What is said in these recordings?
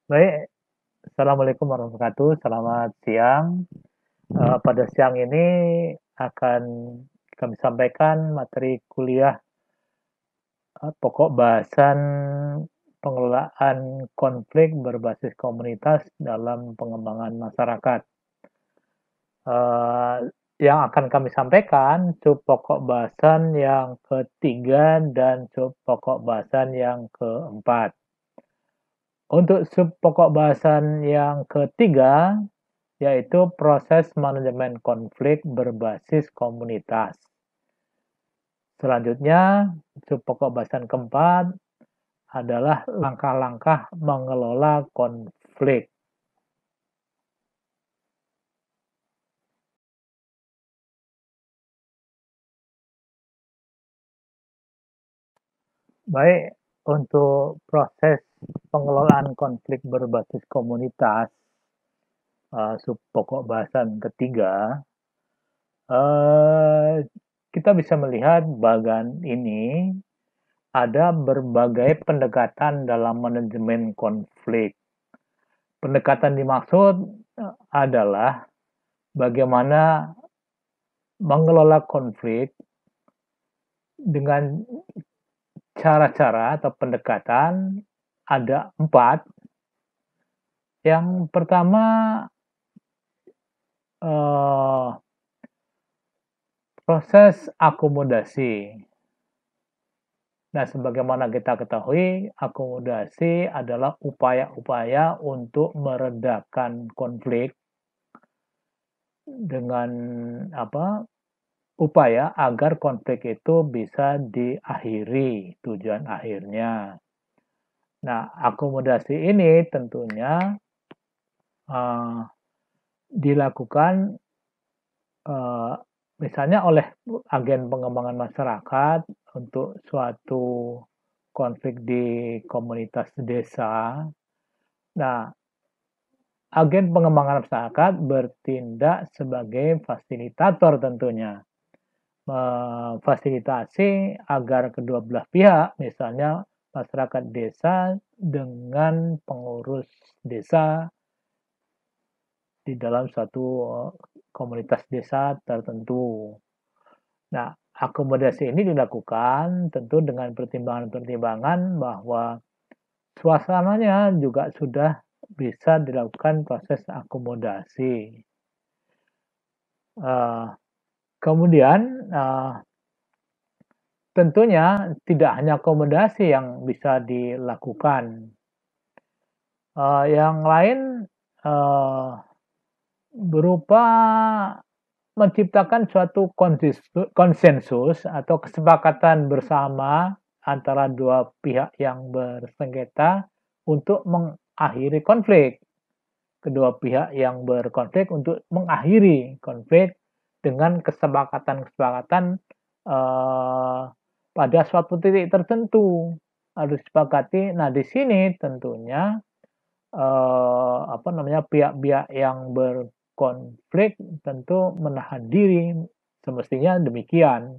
Baik, Assalamualaikum warahmatullahi wabarakatuh. Selamat siang. Pada siang ini akan kami sampaikan materi kuliah pokok bahasan pengelolaan konflik berbasis komunitas dalam pengembangan masyarakat. Eh, yang akan kami sampaikan sub pokok bahasan yang ketiga dan sub pokok bahasan yang keempat. Untuk sub pokok bahasan yang ketiga, yaitu proses manajemen konflik berbasis komunitas. Selanjutnya, sub pokok bahasan keempat adalah langkah-langkah mengelola konflik. Baik, untuk proses pengelolaan konflik berbasis komunitas, sub pokok bahasan ketiga, eh, kita bisa melihat bagan ini ada berbagai pendekatan dalam manajemen konflik. Pendekatan dimaksud adalah bagaimana mengelola konflik dengan cara-cara atau pendekatan ada 4. Yang pertama, eh, proses akomodasi. Nah, sebagaimana kita ketahui, akomodasi adalah upaya-upaya untuk meredakan konflik dengan upaya agar konflik itu bisa diakhiri tujuan akhirnya. Nah, akomodasi ini tentunya uh, dilakukan uh, misalnya oleh agen pengembangan masyarakat untuk suatu konflik di komunitas desa. Nah, agen pengembangan masyarakat bertindak sebagai fasilitator tentunya. Memfasilitasi agar kedua belah pihak, misalnya masyarakat desa dengan pengurus desa di dalam suatu komunitas desa tertentu. Nah, akomodasi ini dilakukan tentu dengan pertimbangan-pertimbangan bahwa suasananya juga sudah bisa dilakukan proses akomodasi. Kemudian tentunya tidak hanya akomodasi yang bisa dilakukan. Yang lain berupa menciptakan suatu konsensus atau kesepakatan bersama antara dua pihak yang bersengketa untuk mengakhiri konflik. Kedua pihak yang berkonflik untuk mengakhiri konflik dengan kesepakatan-kesepakatan pada suatu titik tertentu harus disepakati. Nah, di sini tentunya pihak-pihak yang berkonflik tentu menahan diri, semestinya demikian,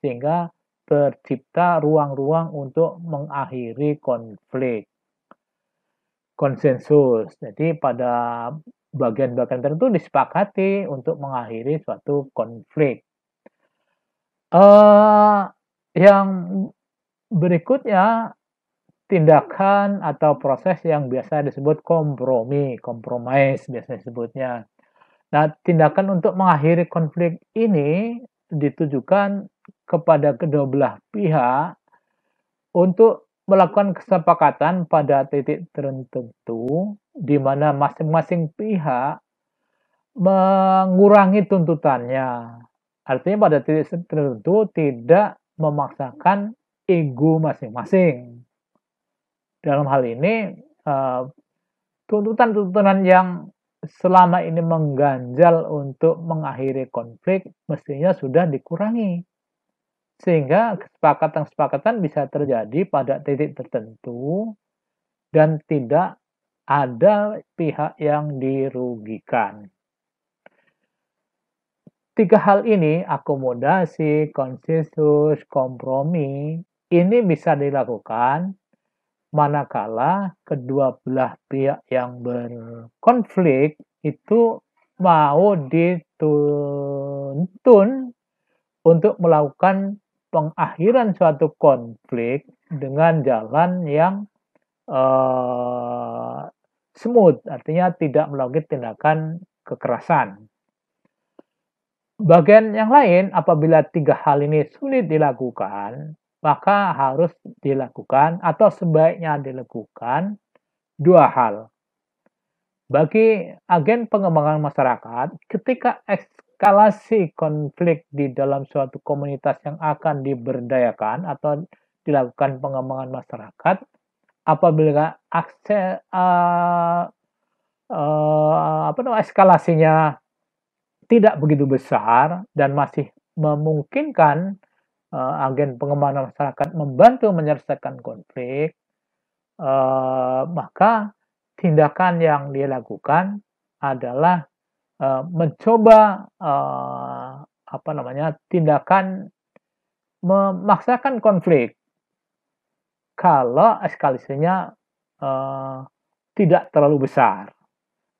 sehingga tercipta ruang-ruang untuk mengakhiri konflik. Konsensus. Jadi pada bagian-bagian tertentu disepakati untuk mengakhiri suatu konflik. Yang berikutnya tindakan atau proses yang biasa disebut kompromi, compromise biasanya disebutnya. Nah, tindakan untuk mengakhiri konflik ini ditujukan kepada kedua belah pihak untuk melakukan kesepakatan pada titik tertentu di mana masing-masing pihak mengurangi tuntutannya. Artinya pada titik tertentu tidak memaksakan ego masing-masing. Dalam hal ini, tuntutan-tuntutan yang selama ini mengganjal untuk mengakhiri konflik mestinya sudah dikurangi. Sehingga kesepakatan-kesepakatan bisa terjadi pada titik tertentu dan tidak ada pihak yang dirugikan. 3 hal ini, akomodasi, konsensus, kompromi, ini bisa dilakukan manakala kedua belah pihak yang berkonflik itu mau dituntun untuk melakukan pengakhiran suatu konflik dengan jalan yang smooth, artinya tidak melakukan tindakan kekerasan. Bagian yang lain, apabila tiga hal ini sulit dilakukan, maka harus dilakukan atau sebaiknya dilakukan dua hal. Bagi agen pengembangan masyarakat, ketika eskalasi konflik di dalam suatu komunitas yang akan diberdayakan atau dilakukan pengembangan masyarakat, apabila eskalasinya tidak begitu besar dan masih memungkinkan agen pengembangan masyarakat membantu menyelesaikan konflik, maka tindakan yang dia lakukan adalah mencoba tindakan memaksakan konflik kalau eskalasinya tidak terlalu besar.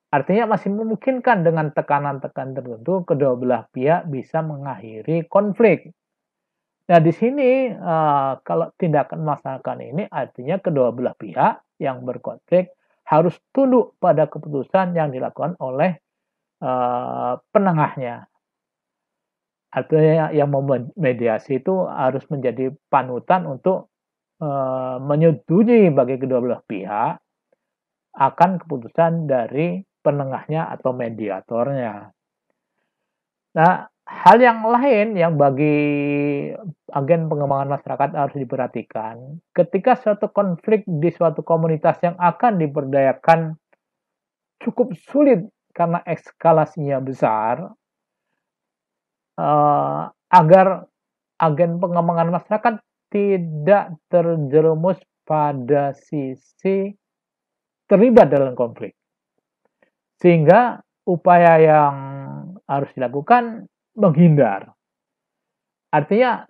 Artinya masih memungkinkan dengan tekanan-tekanan tertentu kedua belah pihak bisa mengakhiri konflik. Nah, di sini kalau tindakan memaksakan ini artinya kedua belah pihak yang berkonflik harus tunduk pada keputusan yang dilakukan oleh penengahnya. Artinya yang memediasi itu harus menjadi panutan untuk menyetujui bagi kedua belah pihak akan keputusan dari penengahnya atau mediatornya. Nah, hal yang lain yang bagi agen pengembangan masyarakat harus diperhatikan, ketika suatu konflik di suatu komunitas yang akan diberdayakan cukup sulit karena eskalasinya besar, agar agen pengembangan masyarakat tidak terjerumus pada sisi terlibat dalam konflik. Sehingga upaya yang harus dilakukan menghindar. Artinya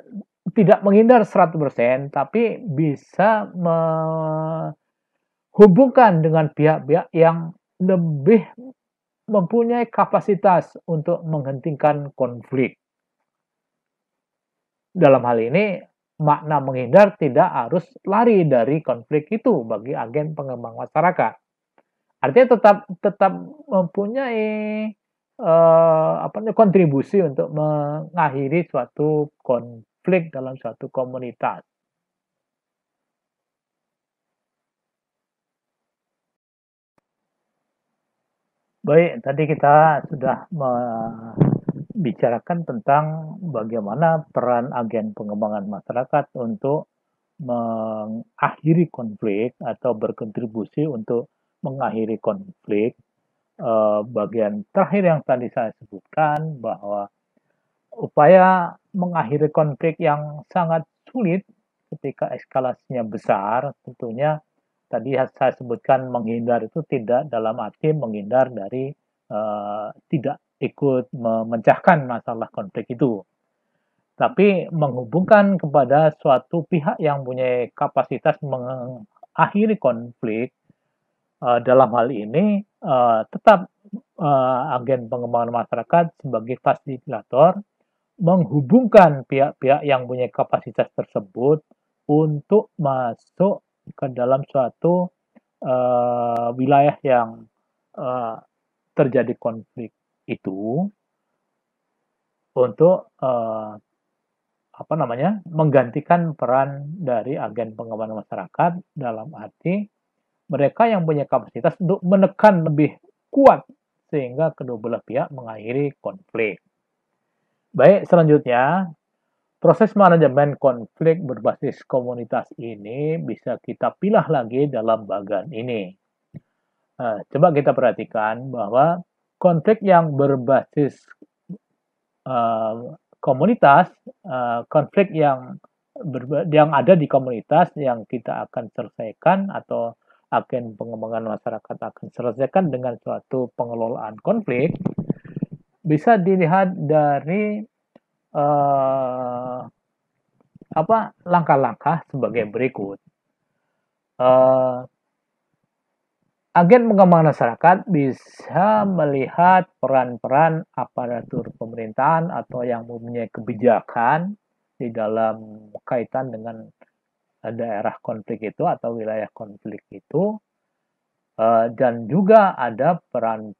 tidak menghindar 100%, tapi bisa menghubungkan dengan pihak-pihak yang lebih mempunyai kapasitas untuk menghentikan konflik. Dalam hal ini, makna menghindar tidak harus lari dari konflik itu bagi agen pengembang masyarakat. Artinya tetap mempunyai kontribusi untuk mengakhiri suatu konflik dalam suatu komunitas. Baik, tadi kita sudah membicarakan tentang bagaimana peran agen pengembangan masyarakat untuk mengakhiri konflik atau berkontribusi untuk mengakhiri konflik. Bagian terakhir yang tadi saya sebutkan bahwa upaya mengakhiri konflik yang sangat sulit ketika eskalasinya besar, tentunya tadi saya sebutkan menghindar itu tidak dalam arti menghindar dari tidak ikut memecahkan masalah konflik itu, tapi menghubungkan kepada suatu pihak yang punya kapasitas mengakhiri konflik. Dalam hal ini tetap agen pengembangan masyarakat sebagai fasilitator menghubungkan pihak-pihak yang punya kapasitas tersebut untuk masuk ke dalam suatu wilayah yang terjadi konflik itu untuk menggantikan peran dari agen pengembangan masyarakat dalam arti mereka yang punya kapasitas untuk menekan lebih kuat sehingga kedua belah pihak mengakhiri konflik. Baik, selanjutnya proses manajemen konflik berbasis komunitas ini bisa kita pilah lagi dalam bagian ini. Coba kita perhatikan bahwa konflik yang berbasis komunitas, konflik yang ada di komunitas yang kita akan selesaikan atau agen pengembangan masyarakat akan selesaikan dengan suatu pengelolaan konflik bisa dilihat dari langkah-langkah sebagai berikut. uh, agen pengembangan masyarakat bisa melihat peran-peran aparatur pemerintahan atau yang mempunyai kebijakan di dalam kaitan dengan daerah konflik itu atau wilayah konflik itu, dan juga ada peran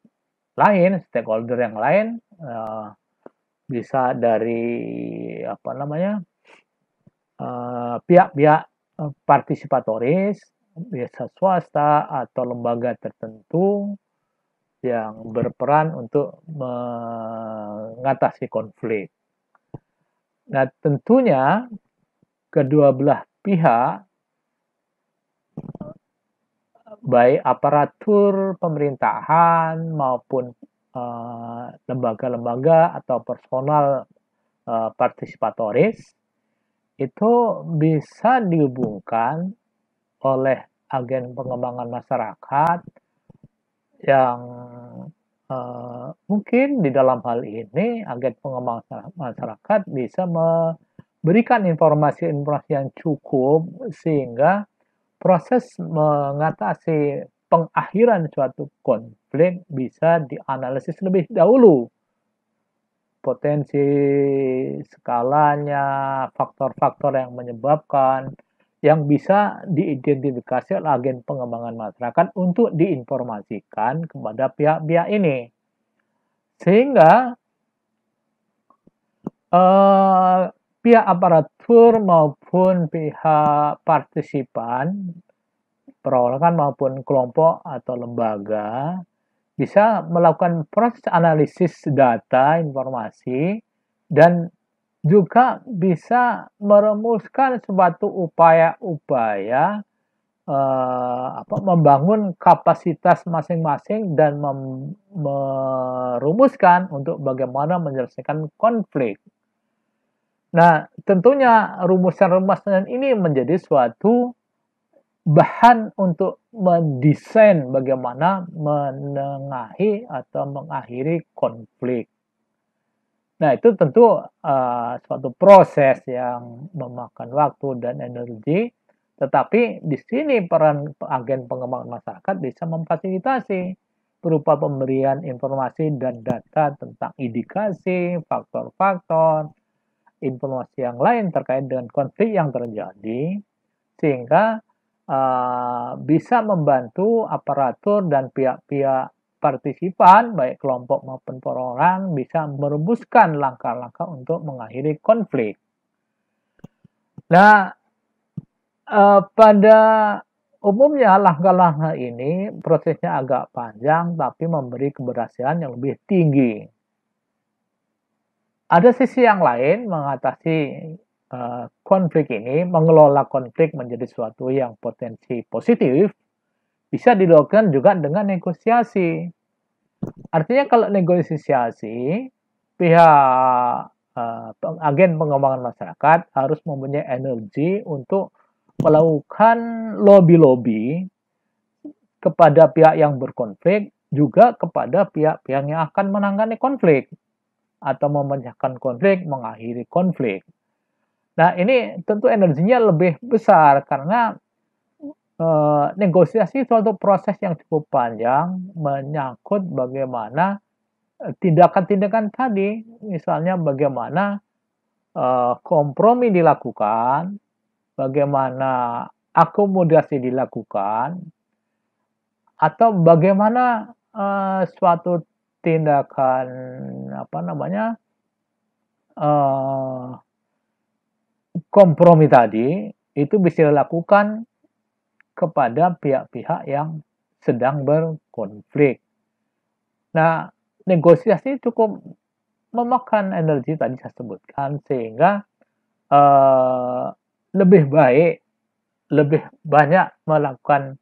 lain, stakeholder yang lain, bisa dari apa namanya, pihak-pihak partisipatoris, bisa swasta atau lembaga tertentu yang berperan untuk mengatasi konflik. Nah, tentunya kedua belah pihak, baik aparatur pemerintahan maupun lembaga-lembaga atau personal partisipatoris, itu bisa dihubungkan oleh agen pengembangan masyarakat yang mungkin di dalam hal ini agen pengembangan masyarakat bisa memberikan informasi-informasi yang cukup sehingga proses mengatasi pengakhiran suatu konflik bisa dianalisis lebih dahulu. Potensi skalanya, faktor-faktor yang menyebabkan, yang bisa diidentifikasi oleh agen pengembangan masyarakat untuk diinformasikan kepada pihak-pihak ini. Sehingga pihak aparatur maupun pihak partisipan, perorangan maupun kelompok atau lembaga, bisa melakukan proses analisis data, informasi, dan juga bisa merumuskan suatu upaya-upaya membangun kapasitas masing-masing dan merumuskan untuk bagaimana menyelesaikan konflik. Nah, tentunya rumusan-rumusan ini menjadi suatu bahan untuk mendesain bagaimana menengahi atau mengakhiri konflik. Nah, itu tentu suatu proses yang memakan waktu dan energi, tetapi di sini peran agen pengembangan masyarakat bisa memfasilitasi berupa pemberian informasi dan data tentang indikasi, faktor-faktor, informasi yang lain terkait dengan konflik yang terjadi, sehingga bisa membantu aparatur dan pihak-pihak partisipan, baik kelompok maupun perorangan, bisa merumuskan langkah-langkah untuk mengakhiri konflik. Nah, pada umumnya langkah-langkah ini prosesnya agak panjang, tapi memberi keberhasilan yang lebih tinggi. Ada sisi yang lain mengatasi konflik ini, mengelola konflik menjadi suatu yang potensi positif, bisa dilakukan juga dengan negosiasi. Artinya kalau negosiasi, pihak agen pengembangan masyarakat harus mempunyai energi untuk melakukan lobby-lobby kepada pihak yang berkonflik, juga kepada pihak-pihak yang akan menangani konflik atau memecahkan konflik, mengakhiri konflik. Nah, ini tentu energinya lebih besar karena negosiasi suatu proses yang cukup panjang, menyangkut bagaimana tindakan-tindakan tadi, misalnya bagaimana kompromi dilakukan, bagaimana akomodasi dilakukan, atau bagaimana suatu tindakan kompromi tadi itu bisa dilakukan kepada pihak-pihak yang sedang berkonflik. Nah, negosiasi cukup memakan energi tadi saya sebutkan, sehingga lebih baik, lebih banyak melakukan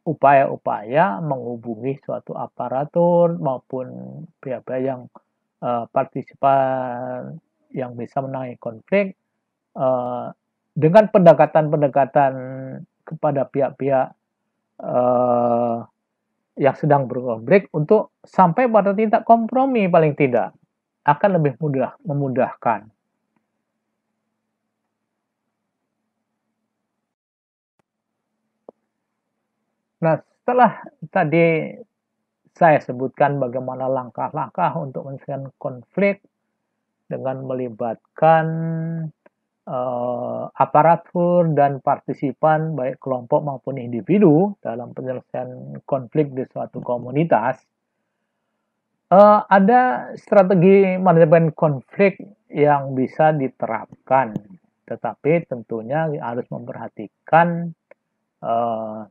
upaya-upaya menghubungi suatu aparatur maupun pihak-pihak yang partisipan yang bisa menangani konflik dengan pendekatan-pendekatan kepada pihak-pihak yang sedang berkonflik untuk sampai pada tingkat kompromi paling tidak akan lebih memudahkan. Nah, setelah tadi saya sebutkan bagaimana langkah-langkah untuk menyelesaikan konflik dengan melibatkan aparatur dan partisipan baik kelompok maupun individu dalam penyelesaian konflik di suatu komunitas, ada strategi manajemen konflik yang bisa diterapkan, tetapi tentunya harus memperhatikan uh,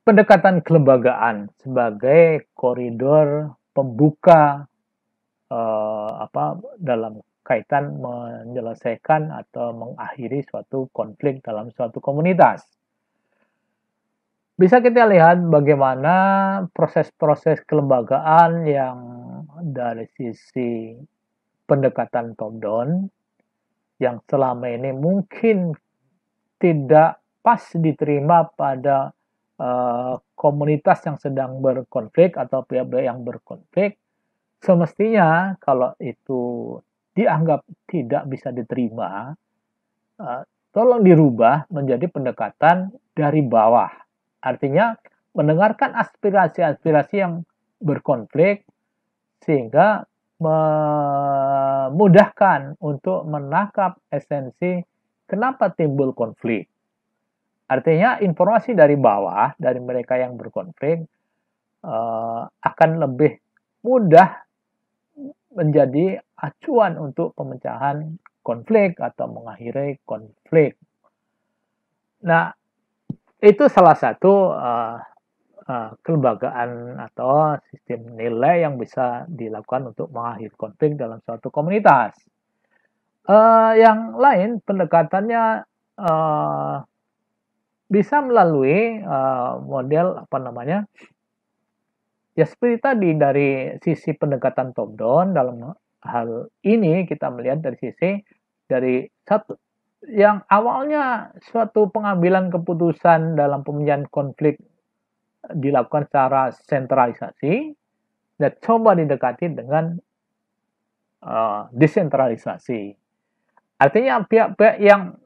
pendekatan kelembagaan sebagai koridor pembuka dalam kaitan menyelesaikan atau mengakhiri suatu konflik dalam suatu komunitas. Bisa kita lihat bagaimana proses-proses kelembagaan yang dari sisi pendekatan top down yang selama ini mungkin tidak pas diterima pada komunitas yang sedang berkonflik atau pihak-pihak yang berkonflik. Semestinya kalau itu dianggap tidak bisa diterima, tolong dirubah menjadi pendekatan dari bawah. Artinya mendengarkan aspirasi-aspirasi yang berkonflik sehingga memudahkan untuk menangkap esensi kenapa timbul konflik. Artinya informasi dari bawah, dari mereka yang berkonflik, akan lebih mudah menjadi acuan untuk pemecahan konflik atau mengakhiri konflik. Nah, itu salah satu kelembagaan atau sistem nilai yang bisa dilakukan untuk mengakhiri konflik dalam suatu komunitas. Yang lain pendekatannya bisa melalui model ya seperti tadi dari sisi pendekatan top down. Dalam hal ini kita melihat dari sisi dari satu yang awalnya suatu pengambilan keputusan dalam pemecahan konflik dilakukan secara sentralisasi dan coba didekati dengan desentralisasi. Artinya pihak-pihak yang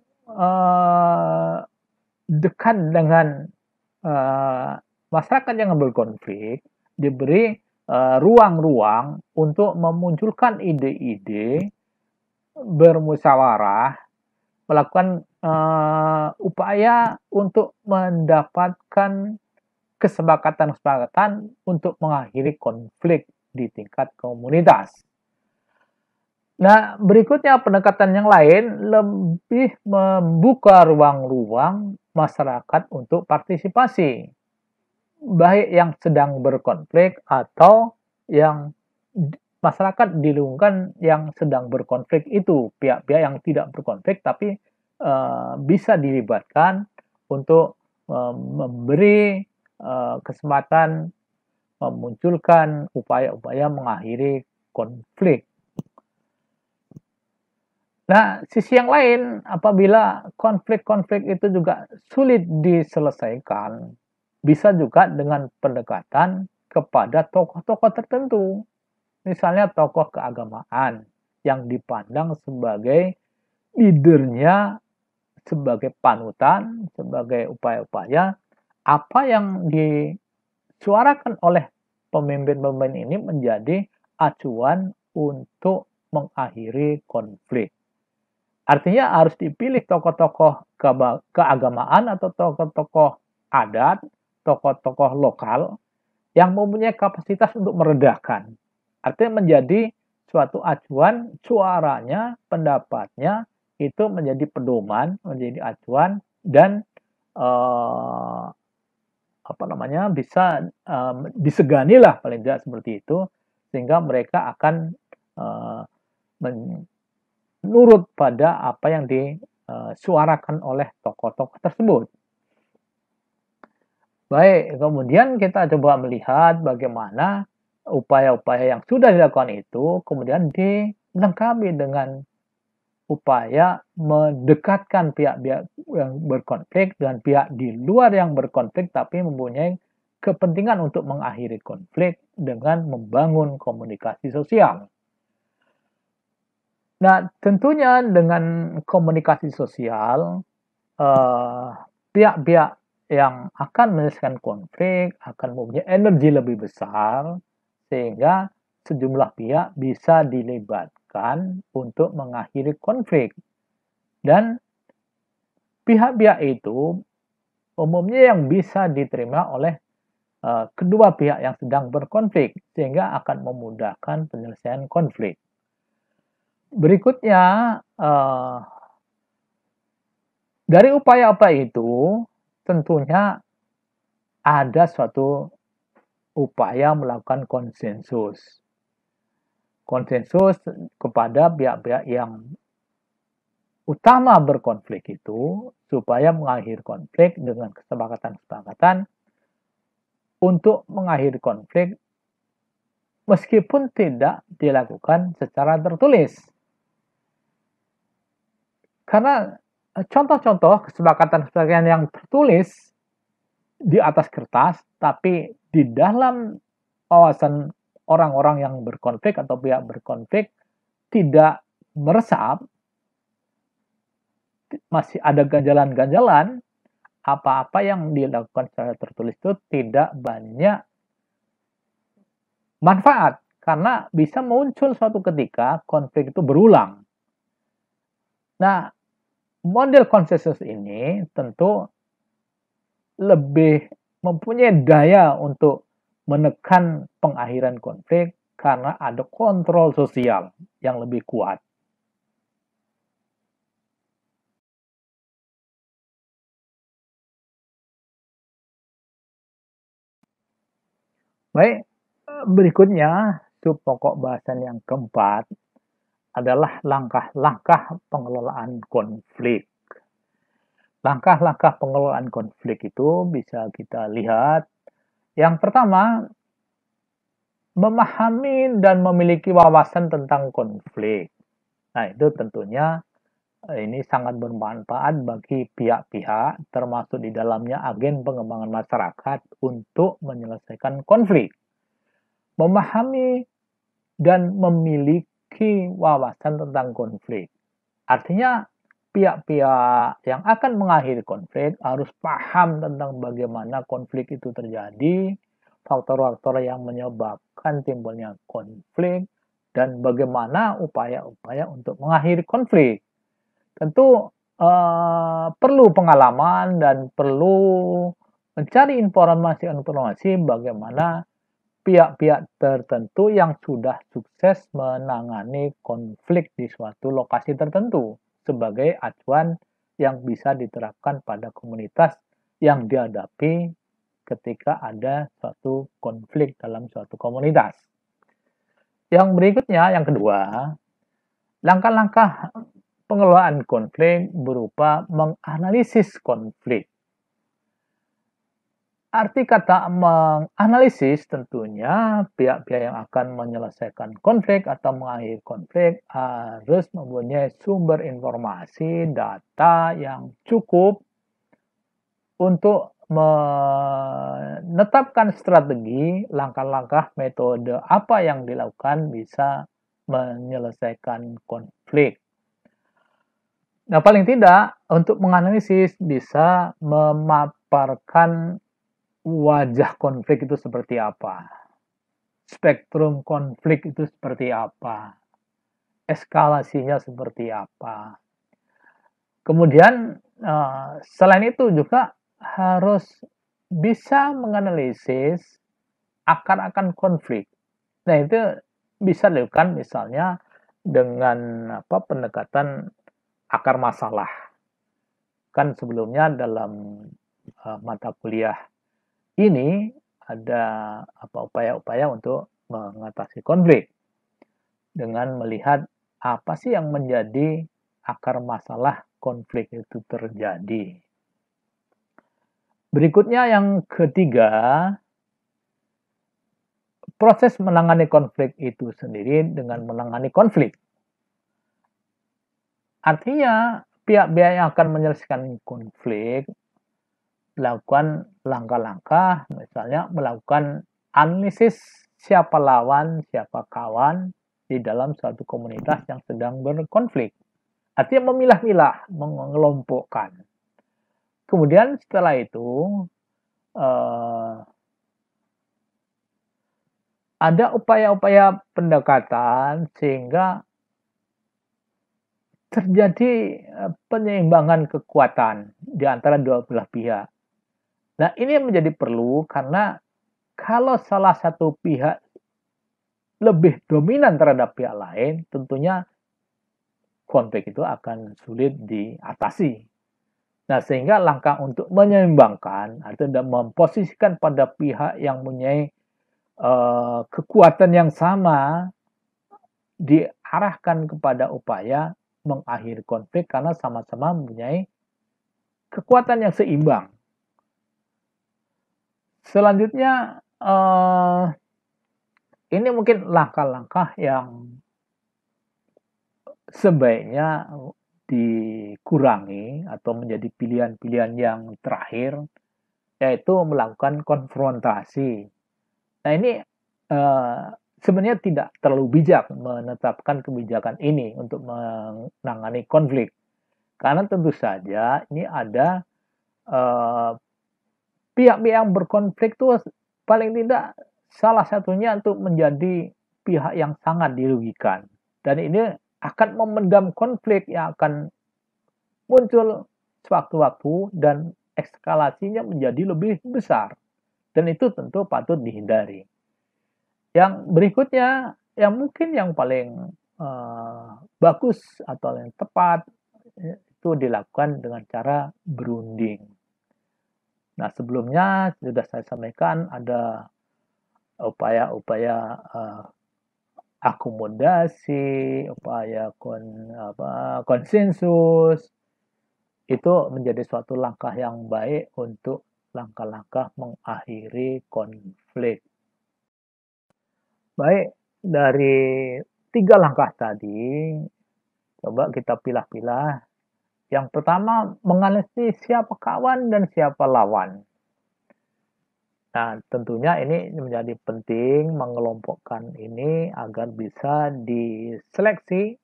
dekat dengan masyarakat yang berkonflik diberi ruang-ruang untuk memunculkan ide-ide, bermusyawarah, melakukan upaya untuk mendapatkan kesepakatan-kesepakatan untuk mengakhiri konflik di tingkat komunitas. Nah, berikutnya pendekatan yang lain lebih membuka ruang-ruang masyarakat untuk partisipasi, baik yang sedang berkonflik atau yang masyarakat di lingkungan yang sedang berkonflik itu, pihak-pihak yang tidak berkonflik tapi bisa dilibatkan untuk memberi kesempatan memunculkan upaya-upaya mengakhiri konflik. Nah, sisi yang lain, apabila konflik-konflik itu juga sulit diselesaikan, bisa juga dengan pendekatan kepada tokoh-tokoh tertentu. Misalnya tokoh keagamaan yang dipandang sebagai leadernya, sebagai panutan, sebagai upaya-upaya apa yang disuarakan oleh pemimpin-pemimpin ini menjadi acuan untuk mengakhiri konflik. Artinya harus dipilih tokoh-tokoh keagamaan atau tokoh-tokoh adat, tokoh-tokoh lokal yang mempunyai kapasitas untuk meredakan. Artinya menjadi suatu acuan, suaranya, pendapatnya itu menjadi pedoman, menjadi acuan dan bisa diseganilah paling tidak seperti itu, sehingga mereka akan menurut pada apa yang disuarakan oleh tokoh-tokoh tersebut. Baik, kemudian kita coba melihat bagaimana upaya-upaya yang sudah dilakukan itu kemudian dilengkapi dengan upaya mendekatkan pihak-pihak yang berkonflik dengan pihak di luar yang berkonflik tapi mempunyai kepentingan untuk mengakhiri konflik dengan membangun komunikasi sosial. Nah, tentunya dengan komunikasi sosial, pihak-pihak yang akan menyelesaikan konflik akan mempunyai energi lebih besar, sehingga sejumlah pihak bisa dilibatkan untuk mengakhiri konflik. Dan pihak-pihak itu umumnya yang bisa diterima oleh kedua pihak yang sedang berkonflik, sehingga akan memudahkan penyelesaian konflik. Berikutnya, dari upaya-upaya itu tentunya ada suatu upaya melakukan konsensus. Konsensus kepada pihak-pihak yang utama berkonflik itu supaya mengakhiri konflik dengan kesepakatan-kesepakatan untuk mengakhiri konflik meskipun tidak dilakukan secara tertulis. Karena contoh-contoh kesepakatan-kesepakatan yang tertulis di atas kertas, tapi di dalam wawasan orang-orang yang berkonflik atau pihak berkonflik tidak meresap, masih ada ganjalan-ganjalan, apa-apa yang dilakukan secara tertulis itu tidak banyak manfaat, karena bisa muncul suatu ketika konflik itu berulang. Nah, model konsensus ini tentu lebih mempunyai daya untuk menekan pengakhiran konflik karena ada kontrol sosial yang lebih kuat. Baik, berikutnya subpokok bahasan yang keempat adalah langkah-langkah pengelolaan konflik. Langkah-langkah pengelolaan konflik itu bisa kita lihat. Yang pertama, memahami dan memiliki wawasan tentang konflik. Nah, itu tentunya ini sangat bermanfaat bagi pihak-pihak, termasuk di dalamnya agen pengembangan masyarakat untuk menyelesaikan konflik. Memahami dan memiliki wawasan tentang konflik. Artinya, pihak-pihak yang akan mengakhiri konflik harus paham tentang bagaimana konflik itu terjadi, faktor-faktor yang menyebabkan timbulnya konflik, dan bagaimana upaya-upaya untuk mengakhiri konflik. Tentu perlu pengalaman dan perlu mencari informasi-informasi bagaimana pihak-pihak tertentu yang sudah sukses menangani konflik di suatu lokasi tertentu sebagai acuan yang bisa diterapkan pada komunitas yang dihadapi ketika ada suatu konflik dalam suatu komunitas. Yang berikutnya, yang kedua, langkah-langkah pengelolaan konflik berupa menganalisis konflik. Arti kata menganalisis tentunya pihak-pihak yang akan menyelesaikan konflik atau mengakhiri konflik harus mempunyai sumber informasi, data yang cukup untuk menetapkan strategi, langkah-langkah, metode apa yang dilakukan bisa menyelesaikan konflik. Nah, paling tidak untuk menganalisis bisa memaparkan wajah konflik itu seperti apa, spektrum konflik itu seperti apa, eskalasinya seperti apa. Kemudian selain itu juga harus bisa menganalisis akar-akar konflik. Nah, itu bisa dilakukan misalnya dengan pendekatan akar masalah. Kan sebelumnya dalam mata kuliah ini ada upaya-upaya untuk mengatasi konflik dengan melihat apa sih yang menjadi akar masalah konflik itu terjadi. Berikutnya yang ketiga, proses menangani konflik itu sendiri dengan menangani konflik. Artinya pihak-pihak yang akan menyelesaikan konflik melakukan langkah-langkah, misalnya melakukan analisis siapa lawan, siapa kawan di dalam suatu komunitas yang sedang berkonflik. Artinya memilah-milah, mengelompokkan. Kemudian setelah itu uh, ada upaya-upaya pendekatan sehingga terjadi penyeimbangan kekuatan di antara dua belah pihak. Nah, ini yang menjadi perlu karena kalau salah satu pihak lebih dominan terhadap pihak lain, tentunya konflik itu akan sulit diatasi. Nah, sehingga langkah untuk menyeimbangkan atau memposisikan pada pihak yang mempunyai kekuatan yang sama diarahkan kepada upaya mengakhiri konflik karena sama-sama mempunyai kekuatan yang seimbang. Selanjutnya, ini mungkin langkah-langkah yang sebaiknya dikurangi atau menjadi pilihan-pilihan yang terakhir, yaitu melakukan konfrontasi. Nah, ini sebenarnya tidak terlalu bijak menetapkan kebijakan ini untuk menangani konflik. Karena tentu saja ini ada pihak-pihak yang berkonflik itu paling tidak salah satunya untuk menjadi pihak yang sangat dirugikan. Dan ini akan memendam konflik yang akan muncul sewaktu-waktu dan eskalasinya menjadi lebih besar. Dan itu tentu patut dihindari. Yang berikutnya, yang mungkin yang paling bagus atau yang tepat itu dilakukan dengan cara berunding. Nah, sebelumnya sudah saya sampaikan ada upaya-upaya akomodasi, upaya konsensus, itu menjadi suatu langkah yang baik untuk langkah-langkah mengakhiri konflik. Baik, dari 3 langkah tadi, coba kita pilah-pilah. Yang pertama, menganalisis siapa kawan dan siapa lawan. Nah, tentunya ini menjadi penting mengelompokkan ini agar bisa diseleksi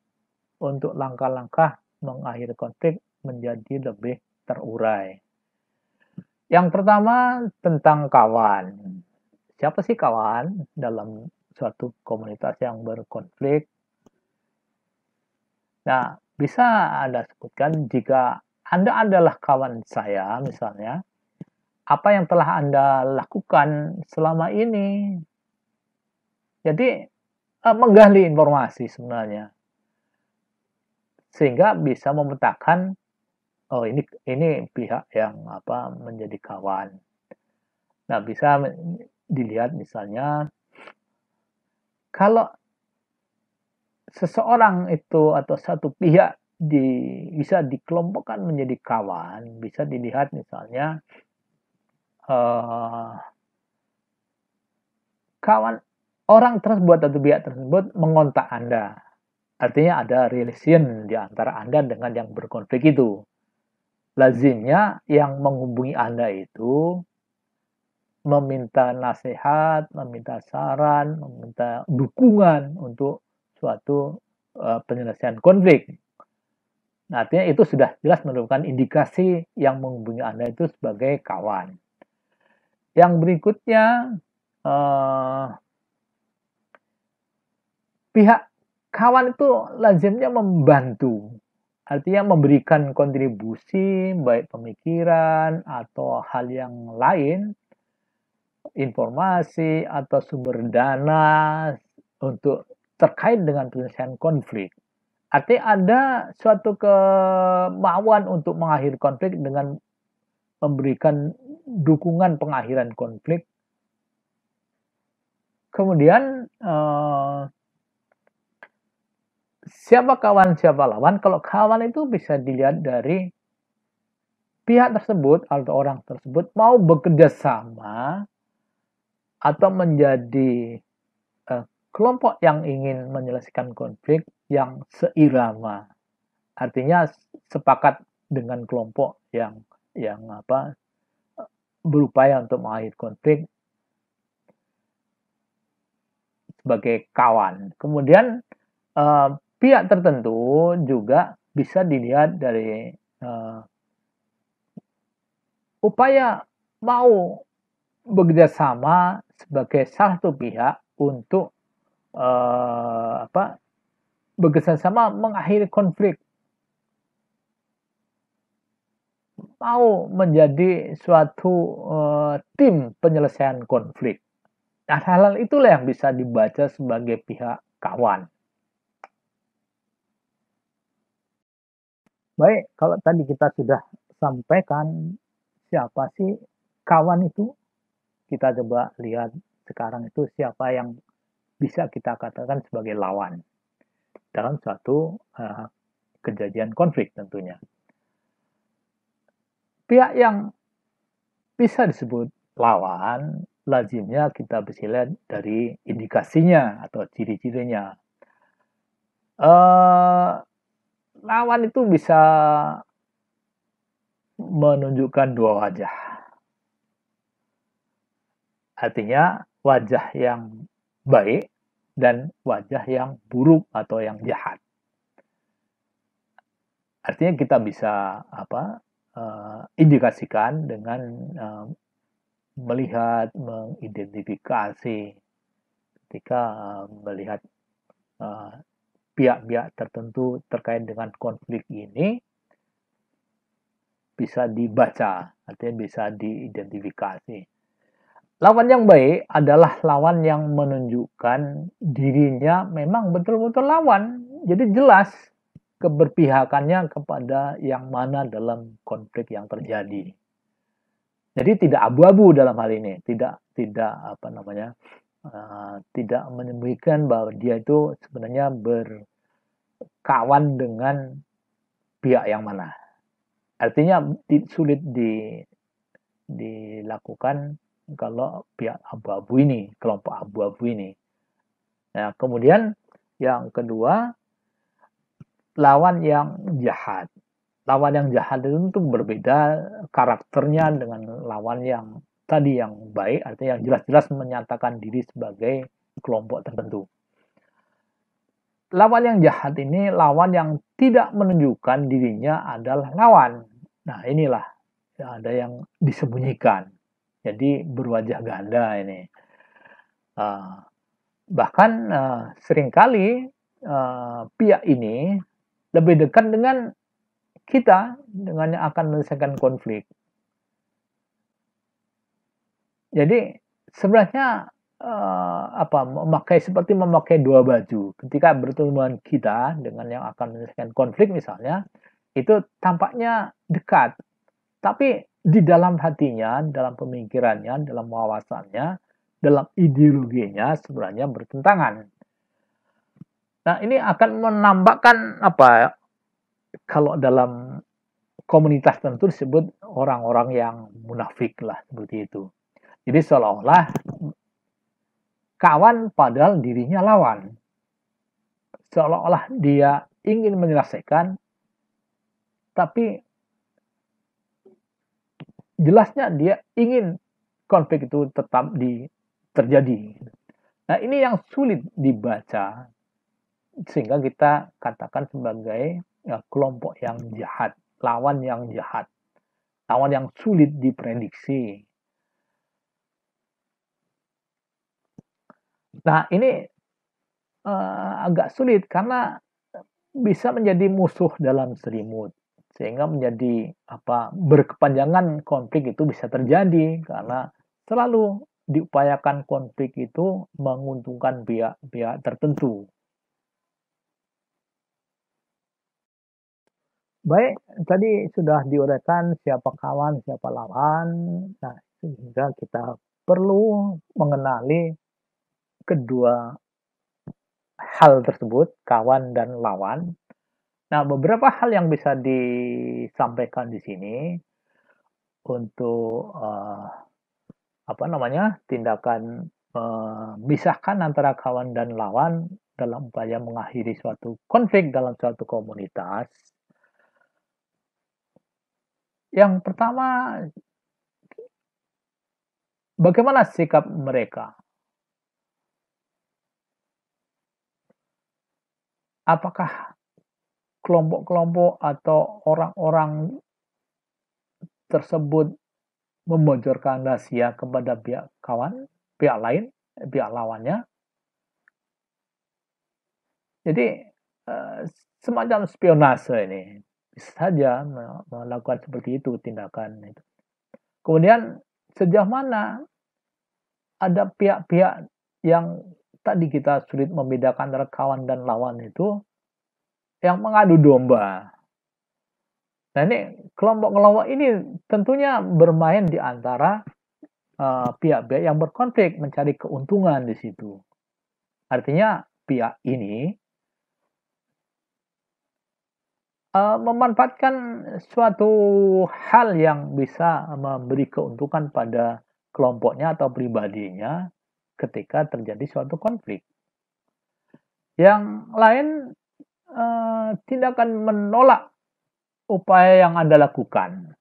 untuk langkah-langkah mengakhiri konflik menjadi lebih terurai. Yang pertama tentang kawan. Siapa sih kawan dalam suatu komunitas yang berkonflik? Nah, bisa Anda sebutkan jika Anda adalah kawan saya misalnya, apa yang telah Anda lakukan selama ini? Jadi, menggali informasi sebenarnya. Sehingga bisa memetakan, oh ini pihak yang menjadi kawan. Nah, bisa dilihat misalnya kalau seseorang itu atau satu pihak bisa dikelompokkan menjadi kawan, bisa dilihat misalnya kawan orang tersebut atau pihak tersebut mengontak Anda. Artinya ada relation di antara Anda dengan yang berkonflik itu. Lazimnya yang menghubungi Anda itu meminta nasihat, meminta saran, meminta dukungan untuk suatu penyelesaian konflik. Nah, artinya itu sudah jelas merupakan indikasi yang menghubungi Anda itu sebagai kawan. Yang berikutnya, pihak kawan itu lazimnya membantu. Artinya memberikan kontribusi, baik pemikiran atau hal yang lain, informasi atau sumber dana untuk terkait dengan penyelesaian konflik. Artinya ada suatu kemauan untuk mengakhiri konflik dengan memberikan dukungan pengakhiran konflik. Kemudian siapa kawan, siapa lawan? Kalau kawan itu bisa dilihat dari pihak tersebut atau orang tersebut mau bekerja sama atau menjadi kelompok yang ingin menyelesaikan konflik yang seirama. Artinya sepakat dengan kelompok yang berupaya untuk mengakhiri konflik sebagai kawan. Kemudian pihak tertentu juga bisa dilihat dari upaya mau bekerja sama sebagai salah satu pihak untuk bekerja sama mengakhiri konflik, mau menjadi suatu tim penyelesaian konflik. Nah, hal-hal itulah yang bisa dibaca sebagai pihak kawan. Baik, kalau tadi kita sudah sampaikan siapa sih kawan itu, kita coba lihat sekarang itu siapa yang bisa kita katakan sebagai lawan dalam suatu kejadian konflik tentunya. Pihak yang bisa disebut lawan, lazimnya kita bisa lihat dari indikasinya atau ciri-cirinya. Lawan itu bisa menunjukkan dua wajah. Artinya wajah yang baik dan wajah yang buruk atau yang jahat. Artinya kita bisa indikasikan dengan melihat, mengidentifikasi ketika melihat pihak-pihak tertentu terkait dengan konflik ini bisa dibaca, artinya bisa diidentifikasi. Lawan yang baik adalah lawan yang menunjukkan dirinya memang betul-betul lawan. Jadi jelas keberpihakannya kepada yang mana dalam konflik yang terjadi. Jadi tidak abu-abu dalam hal ini, tidak tidak menyembunyikan bahwa dia itu sebenarnya berkawan dengan pihak yang mana. Artinya sulit dilakukan kalau pihak abu-abu ini, kelompok abu-abu ini. Nah, kemudian yang kedua, lawan yang jahat. Lawan yang jahat itu berbeda karakternya dengan lawan yang tadi yang baik, artinya yang jelas-jelas menyatakan diri sebagai kelompok tertentu. Lawan yang jahat ini lawan yang tidak menunjukkan dirinya adalah lawan. Nah, inilah ada yang disembunyikan. Jadi berwajah ganda ini. Bahkan seringkali pihak ini lebih dekat dengan kita, dengan yang akan menyelesaikan konflik. Jadi sebenarnya seperti memakai dua baju. Ketika bertemu kita dengan yang akan menyelesaikan konflik misalnya, itu tampaknya dekat. Tapi di dalam hatinya, dalam pemikirannya, dalam wawasannya, dalam ideologinya sebenarnya bertentangan. Nah, ini akan menambahkan kalau dalam komunitas tentu disebut orang-orang yang munafik lah seperti itu. Jadi seolah-olah kawan padahal dirinya lawan. Seolah-olah dia ingin menyelesaikan, tapi jelasnya dia ingin konflik itu tetap terjadi. Nah, ini yang sulit dibaca sehingga kita katakan sebagai kelompok yang jahat, lawan yang jahat, lawan yang sulit diprediksi. Nah, ini agak sulit karena bisa menjadi musuh dalam selimut, sehingga menjadi berkepanjangan konflik itu bisa terjadi karena selalu diupayakan konflik itu menguntungkan pihak-pihak tertentu. Baik, tadi sudah diuraikan siapa kawan, siapa lawan. Nah, sehingga kita perlu mengenali kedua hal tersebut, kawan dan lawan. Nah, beberapa hal yang bisa disampaikan di sini untuk tindakan memisahkan antara kawan dan lawan dalam upaya mengakhiri suatu konflik dalam suatu komunitas. Yang pertama, bagaimana sikap mereka? Apakah kelompok-kelompok atau orang-orang tersebut membocorkan rahasia kepada pihak lain, pihak lawannya. Jadi semacam spionase ini bisa saja melakukan seperti itu tindakan itu. Kemudian sejauh mana ada pihak-pihak yang tadi kita sulit membedakan antara kawan dan lawan itu yang mengadu domba. Nah ini kelompok-kelompok ini tentunya bermain di antara pihak-pihak yang berkonflik mencari keuntungan di situ. Artinya pihak ini memanfaatkan suatu hal yang bisa memberi keuntungan pada kelompoknya atau pribadinya ketika terjadi suatu konflik. Yang lain tidak akan menolak upaya yang Anda lakukan.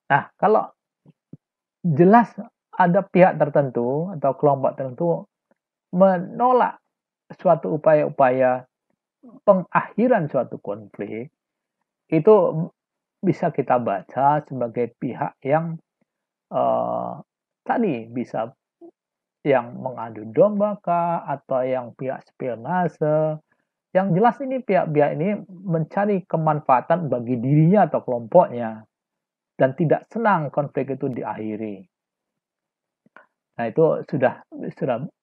Nah, kalau jelas ada pihak tertentu atau kelompok tertentu menolak suatu upaya-upaya pengakhiran suatu konflik, itu bisa kita baca sebagai pihak yang tadi bisa yang mengadu domba kah, atau yang pihak spionase. Yang jelas ini pihak-pihak ini mencari kemanfaatan bagi dirinya atau kelompoknya dan tidak senang konflik itu diakhiri. Nah, itu sudah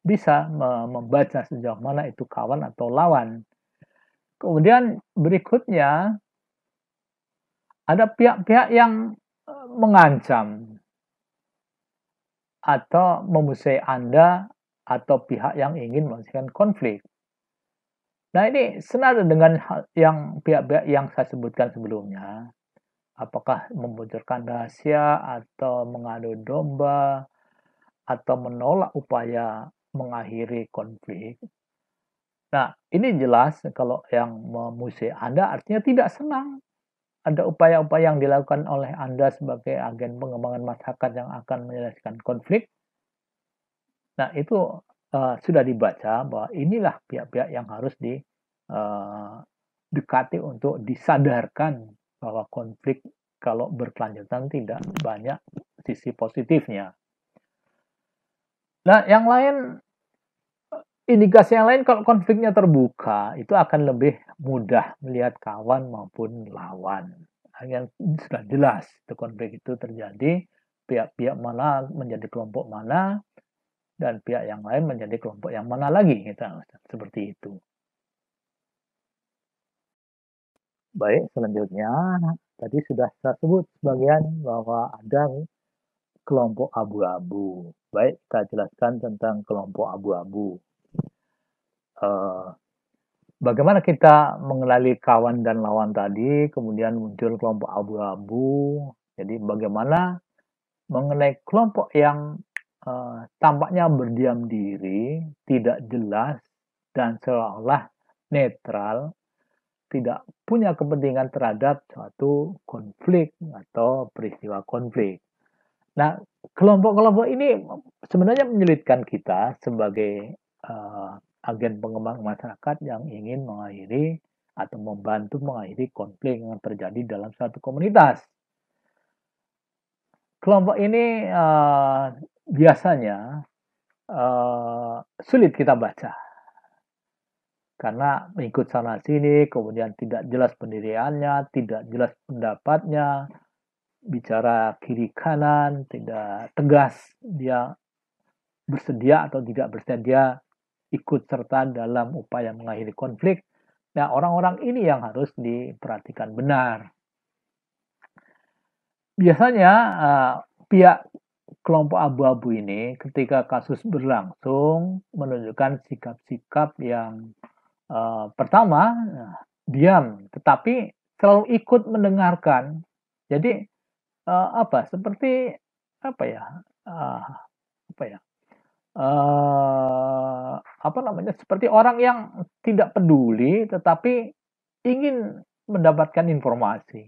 bisa membaca sejauh mana itu kawan atau lawan. Kemudian berikutnya ada pihak-pihak yang mengancam atau memusuhi Anda atau pihak yang ingin menyelesaikan konflik. Nah, ini senada dengan yang pihak-pihak yang saya sebutkan sebelumnya. Apakah membocorkan rahasia atau mengadu domba atau menolak upaya mengakhiri konflik. Nah, ini jelas kalau yang memusuhi Anda artinya tidak senang ada upaya-upaya yang dilakukan oleh Anda sebagai agen pengembangan masyarakat yang akan menyelesaikan konflik. Nah, itu sudah dibaca bahwa inilah pihak-pihak yang harus didekati untuk disadarkan bahwa konflik kalau berkelanjutan tidak banyak sisi positifnya. Nah, yang lain, indikasi yang lain kalau konfliknya terbuka, itu akan lebih mudah melihat kawan maupun lawan. Yang sudah jelas itu konflik itu terjadi, pihak-pihak mana menjadi kelompok mana, dan pihak yang lain menjadi kelompok yang mana lagi, seperti itu. Baik, selanjutnya tadi sudah saya sebut sebagian bahwa ada kelompok abu-abu. Baik, kita jelaskan tentang kelompok abu-abu. Bagaimana kita mengenali kawan dan lawan tadi, kemudian muncul kelompok abu-abu. Jadi bagaimana mengenai kelompok yang tampaknya berdiam diri, tidak jelas, dan seolah-olah netral, tidak punya kepentingan terhadap suatu konflik atau peristiwa konflik. Nah, kelompok-kelompok ini sebenarnya menyulitkan kita sebagai agen pengembang masyarakat yang ingin mengakhiri atau membantu mengakhiri konflik yang terjadi dalam suatu komunitas. Kelompok ini biasanya sulit kita baca karena ikut sana sini, kemudian tidak jelas pendiriannya, tidak jelas pendapatnya, bicara kiri kanan, tidak tegas dia bersedia atau tidak bersedia ikut serta dalam upaya mengakhiri konflik. Nah, orang-orang ini yang harus diperhatikan benar. Biasanya pihak kelompok abu-abu ini ketika kasus berlangsung menunjukkan sikap-sikap yang pertama diam, tetapi selalu ikut mendengarkan. Jadi seperti seperti orang yang tidak peduli tetapi ingin mendapatkan informasi.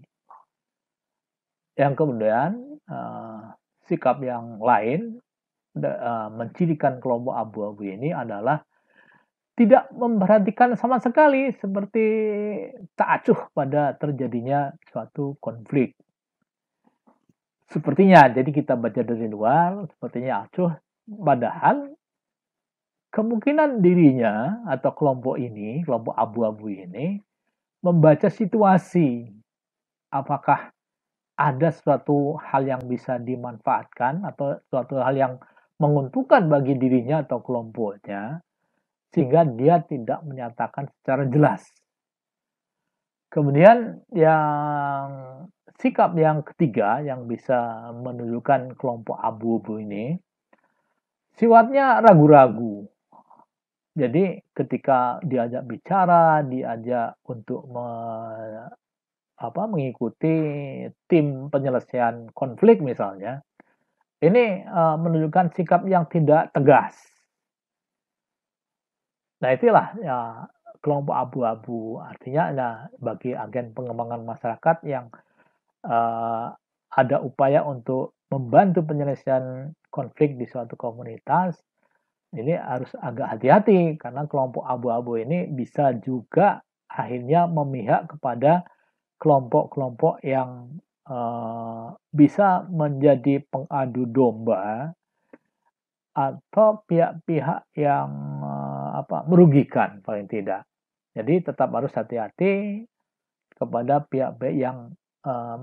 Yang kemudian sikap yang lain mencirikan kelompok abu-abu ini adalah tidak memperhatikan sama sekali, seperti tak acuh pada terjadinya suatu konflik. Sepertinya, jadi kita baca dari luar, sepertinya acuh, padahal kemungkinan dirinya atau kelompok ini, kelompok abu-abu ini, membaca situasi. Apakah ada suatu hal yang bisa dimanfaatkan atau suatu hal yang menguntungkan bagi dirinya atau kelompoknya, sehingga dia tidak menyatakan secara jelas. Kemudian yang sikap yang ketiga yang bisa menunjukkan kelompok abu-abu ini, sifatnya ragu-ragu. Jadi ketika diajak bicara, diajak untuk mengikuti tim penyelesaian konflik misalnya, ini menunjukkan sikap yang tidak tegas. Nah itulah ya kelompok abu-abu, artinya nah, bagi agen pengembangan masyarakat yang ada upaya untuk membantu penyelesaian konflik di suatu komunitas, ini harus agak hati-hati karena kelompok abu-abu ini bisa juga akhirnya memihak kepada kelompok-kelompok yang bisa menjadi pengadu domba atau pihak-pihak yang merugikan paling tidak. Jadi tetap harus hati-hati kepada pihak-pihak yang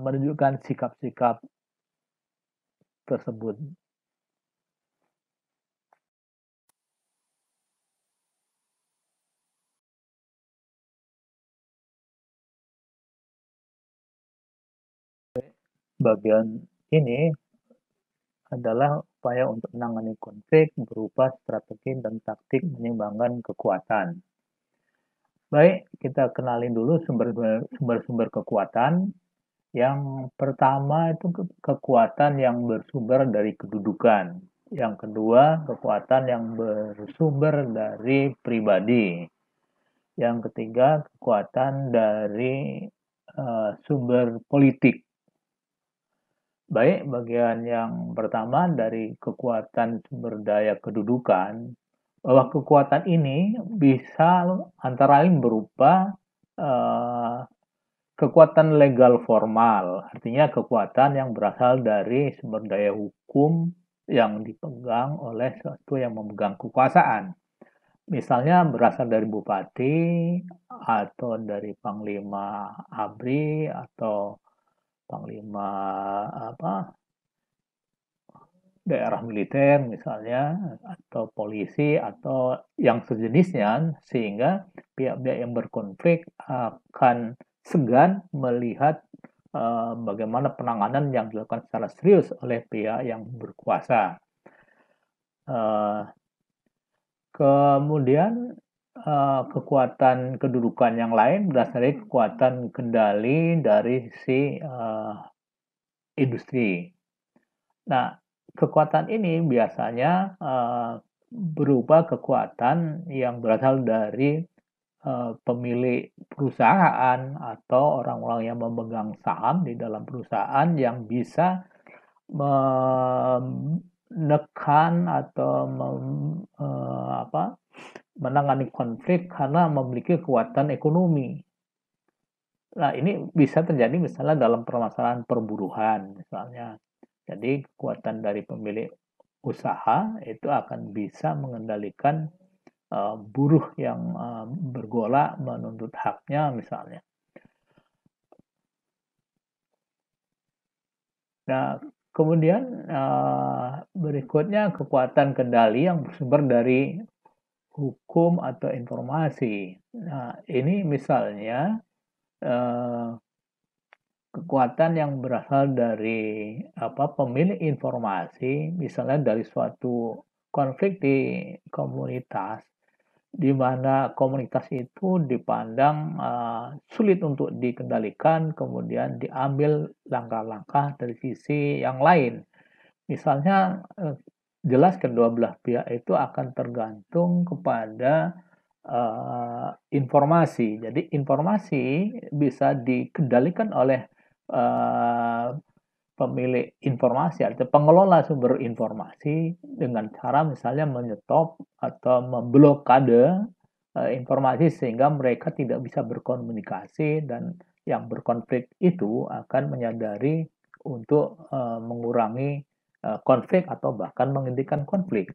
menunjukkan sikap-sikap tersebut. Bagian ini adalah upaya untuk menangani konflik berupa strategi dan taktik menyeimbangkan kekuatan. Baik, kita kenalin dulu sumber-sumber kekuatan. Yang pertama itu kekuatan yang bersumber dari kedudukan. Yang kedua, kekuatan yang bersumber dari pribadi. Yang ketiga, kekuatan dari sumber politik. Baik, bagian yang pertama dari kekuatan sumber daya kedudukan, bahwa kekuatan ini bisa antara lain berupa kekuatan legal formal, artinya kekuatan yang berasal dari sumber daya hukum yang dipegang oleh sesuatu yang memegang kekuasaan. Misalnya berasal dari bupati atau dari panglima ABRI atau panglima daerah militer misalnya atau polisi atau yang sejenisnya, sehingga pihak-pihak yang berkonflik akan segan melihat bagaimana penanganan yang dilakukan secara serius oleh pihak yang berkuasa. Kemudian kekuatan kedudukan yang lain berasal dari kekuatan kendali dari si industri. Nah, kekuatan ini biasanya berupa kekuatan yang berasal dari pemilik perusahaan atau orang-orang yang memegang saham di dalam perusahaan yang bisa menekan atau menangani konflik karena memiliki kekuatan ekonomi. Nah, ini bisa terjadi misalnya dalam permasalahan perburuhan misalnya. Jadi kekuatan dari pemilik usaha itu akan bisa mengendalikan buruh yang bergolak menuntut haknya misalnya. Nah, kemudian berikutnya kekuatan kendali yang bersumber dari hukum atau informasi. Nah, ini misalnya kekuatan yang berasal dari pemilik informasi, misalnya dari suatu konflik di komunitas, di mana komunitas itu dipandang sulit untuk dikendalikan, kemudian diambil langkah-langkah dari sisi yang lain. Misalnya jelas kedua belah pihak itu akan tergantung kepada informasi. Jadi informasi bisa dikendalikan oleh pemilik informasi atau pengelola sumber informasi dengan cara misalnya menyetop atau memblokade informasi sehingga mereka tidak bisa berkomunikasi dan yang berkonflik itu akan menyadari untuk mengurangi konflik atau bahkan menghentikan konflik.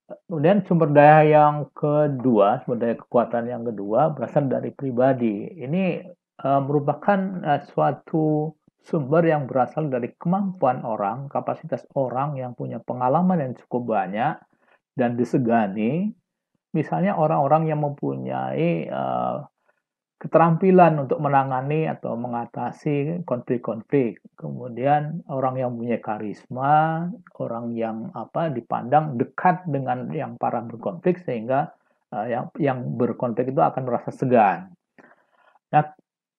Kemudian sumber daya yang kedua, sumber daya kekuatan yang kedua berasal dari pribadi. Ini merupakan suatu sumber yang berasal dari kemampuan orang, kapasitas orang yang punya pengalaman yang cukup banyak dan disegani. Misalnya orang-orang yang mempunyai keterampilan untuk menangani atau mengatasi konflik-konflik. Kemudian orang yang punya karisma, orang yang dipandang dekat dengan yang para berkonflik sehingga yang berkonflik itu akan merasa segan. Nah,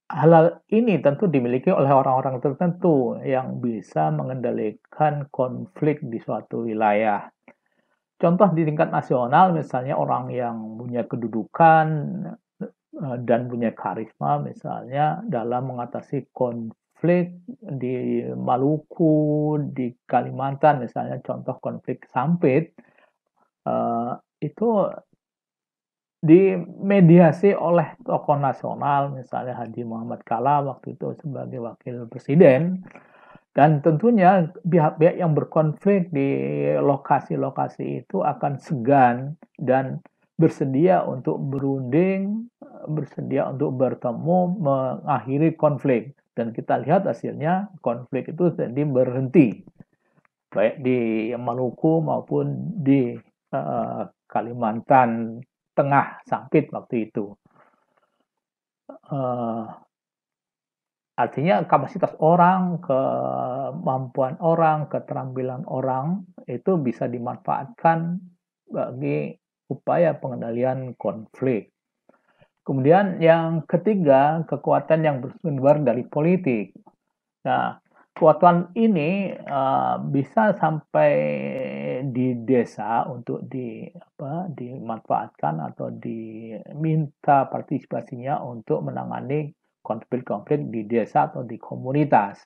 hal ini tentu dimiliki oleh orang-orang tertentu yang bisa mengendalikan konflik di suatu wilayah. Contoh di tingkat nasional misalnya orang yang punya kedudukan dan punya karisma misalnya dalam mengatasi konflik di Maluku, di Kalimantan misalnya contoh konflik Sampit, itu dimediasi oleh tokoh nasional misalnya Haji Muhammad Kalla waktu itu sebagai wakil presiden. Dan tentunya pihak-pihak yang berkonflik di lokasi-lokasi itu akan segan dan bersedia untuk berunding, bersedia untuk bertemu, mengakhiri konflik. Dan kita lihat hasilnya konflik itu jadi berhenti, baik di Maluku maupun di Kalimantan Tengah Sampit waktu itu. Artinya kapasitas orang, kemampuan orang, keterampilan orang itu bisa dimanfaatkan bagi upaya pengendalian konflik. Kemudian yang ketiga, kekuatan yang bersumber dari politik. Nah, kekuatan ini bisa sampai di desa untuk dimanfaatkan atau diminta partisipasinya untuk menangani konflik-konflik di desa atau di komunitas.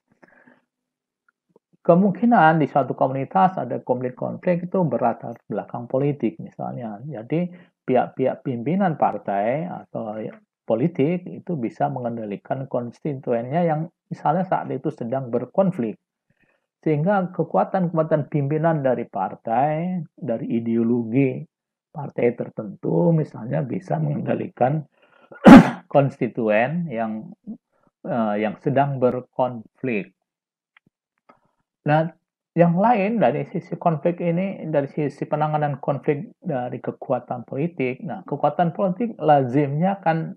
Kemungkinan di suatu komunitas ada konflik-konflik itu berlatar belakang politik misalnya. Jadi pihak-pihak pimpinan partai atau politik itu bisa mengendalikan konstituennya yang misalnya saat itu sedang berkonflik. Sehingga kekuatan-kekuatan pimpinan dari partai, dari ideologi partai tertentu misalnya bisa mengendalikan konstituen yang sedang berkonflik. Nah, yang lain dari sisi konflik ini, dari sisi penanganan konflik dari kekuatan politik. Nah, kekuatan politik lazimnya kan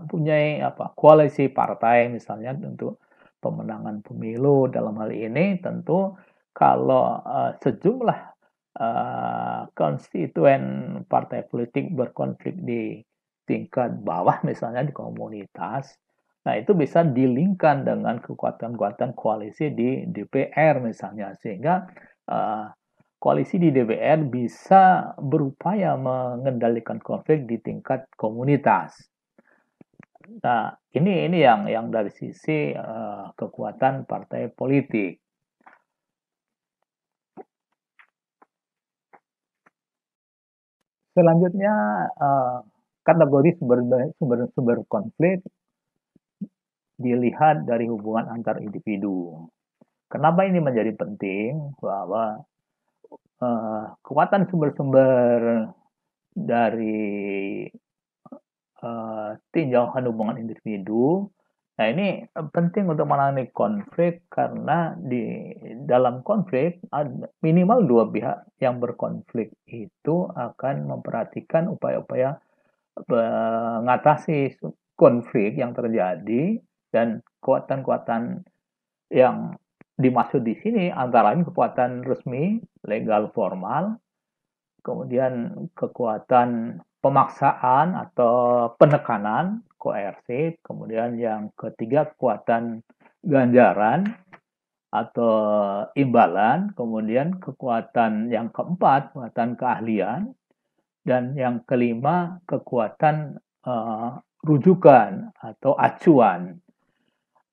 punya koalisi partai misalnya untuk pemenangan pemilu. Dalam hal ini tentu kalau sejumlah konstituen partai politik berkonflik di tingkat bawah misalnya di komunitas, nah itu bisa dilingkan dengan kekuatan-kekuatan koalisi di DPR misalnya sehingga koalisi di DPR bisa berupaya mengendalikan konflik di tingkat komunitas. Nah, ini yang dari sisi kekuatan partai politik. Selanjutnya kategori sumber konflik dilihat dari hubungan antar individu. Kenapa ini menjadi penting? Bahwa kekuatan sumber-sumber dari tinjauan hubungan individu. Nah, ini penting untuk menangani konflik karena di dalam konflik minimal dua pihak yang berkonflik itu akan memperhatikan upaya-upaya mengatasi konflik yang terjadi dan kekuatan-kekuatan yang dimaksud di sini antara lain kekuatan resmi, legal formal, kemudian kekuatan pemaksaan atau penekanan, koersif, kemudian yang ketiga kekuatan ganjaran atau imbalan, kemudian kekuatan yang keempat, kekuatan keahlian, dan yang kelima kekuatan rujukan atau acuan.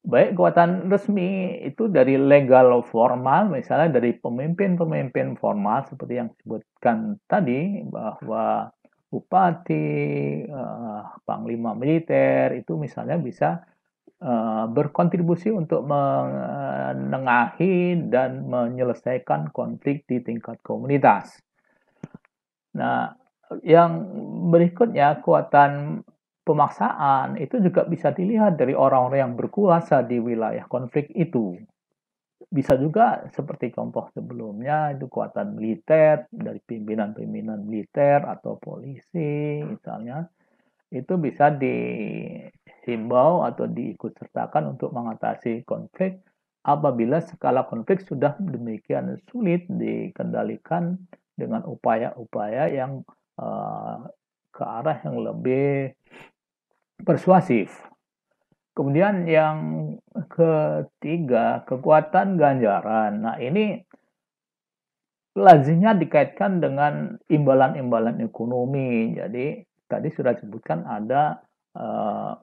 Baik kekuatan resmi itu dari legal formal, misalnya dari pemimpin-pemimpin formal seperti yang disebutkan tadi bahwa bupati, panglima militer itu misalnya bisa berkontribusi untuk menengahi dan menyelesaikan konflik di tingkat komunitas. Nah, yang berikutnya kekuatan pemaksaan itu juga bisa dilihat dari orang-orang yang berkuasa di wilayah konflik itu. Bisa juga seperti contoh sebelumnya itu kekuatan militer dari pimpinan-pimpinan militer atau polisi misalnya itu bisa dihimbau atau diikutsertakan untuk mengatasi konflik apabila skala konflik sudah demikian sulit dikendalikan dengan upaya-upaya yang ke arah yang lebih persuasif. Kemudian yang ketiga, kekuatan ganjaran. Nah, ini lazimnya dikaitkan dengan imbalan-imbalan ekonomi. Jadi, tadi sudah disebutkan ada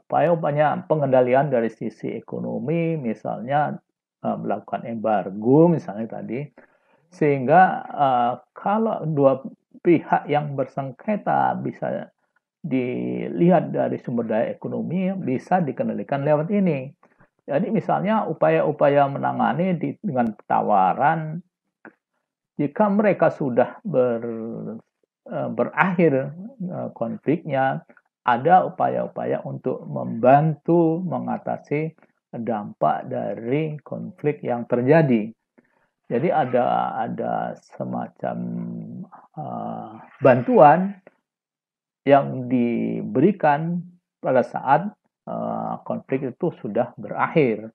upaya-upaya pengendalian dari sisi ekonomi, misalnya melakukan embargo, misalnya tadi. Sehingga kalau dua pihak yang bersengketa bisa dilihat dari sumber daya ekonomi bisa dikendalikan lewat ini. Jadi misalnya upaya-upaya menangani dengan tawaran jika mereka sudah berakhir konfliknya, ada upaya-upaya untuk membantu mengatasi dampak dari konflik yang terjadi. Jadi ada semacam bantuan yang diberikan pada saat konflik itu sudah berakhir.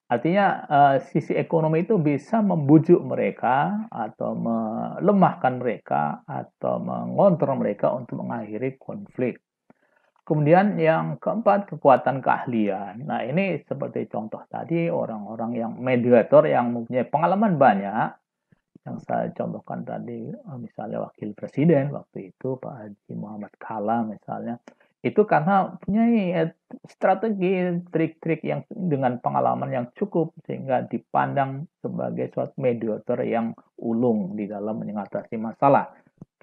Artinya sisi ekonomi itu bisa membujuk mereka atau melemahkan mereka atau mengontrol mereka untuk mengakhiri konflik. Kemudian yang keempat, kekuatan keahlian. Nah, ini seperti contoh tadi orang-orang yang mediator yang mempunyai pengalaman banyak yang saya contohkan tadi misalnya wakil presiden waktu itu Pak Haji Muhammad Kalla misalnya itu karena punya strategi trik-trik yang dengan pengalaman yang cukup sehingga dipandang sebagai suatu mediator yang ulung di dalam mengatasi masalah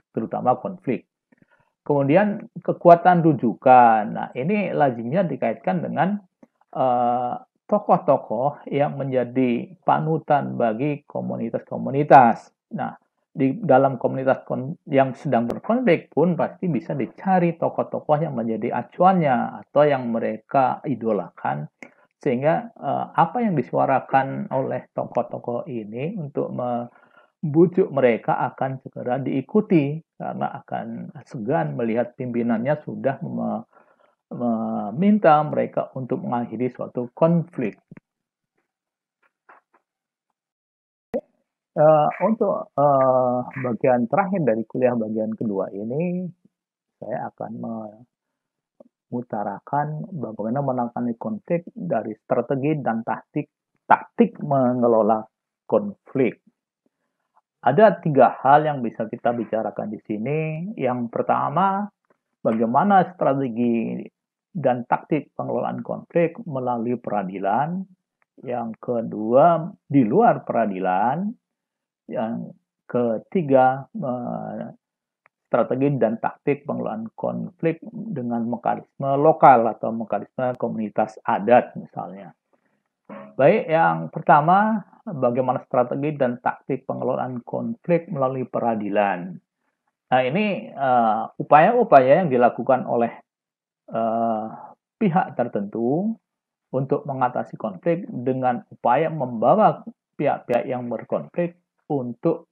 terutama konflik. Kemudian kekuatan rujukan. Nah, ini lazimnya dikaitkan dengan tokoh-tokoh yang menjadi panutan bagi komunitas-komunitas. Nah, di dalam komunitas yang sedang berkonflik pun pasti bisa dicari tokoh-tokoh yang menjadi acuannya atau yang mereka idolakan sehingga apa yang disuarakan oleh tokoh-tokoh ini untuk membujuk mereka akan segera diikuti karena akan segan melihat pimpinannya sudah meminta mereka untuk mengakhiri suatu konflik. Untuk bagian terakhir dari kuliah bagian kedua ini, saya akan mengutarakan bagaimana menangani konflik dari strategi dan taktik mengelola konflik. Ada 3 hal yang bisa kita bicarakan di sini. Yang pertama, bagaimana strategi dan taktik pengelolaan konflik melalui peradilan. Yang kedua, di luar peradilan. Yang ketiga, strategi dan taktik pengelolaan konflik dengan mekanisme lokal atau mekanisme komunitas adat misalnya. Baik, yang pertama, bagaimana strategi dan taktik pengelolaan konflik melalui peradilan. Nah, ini upaya-upaya yang dilakukan oleh pihak tertentu untuk mengatasi konflik dengan upaya membawa pihak-pihak yang berkonflik untuk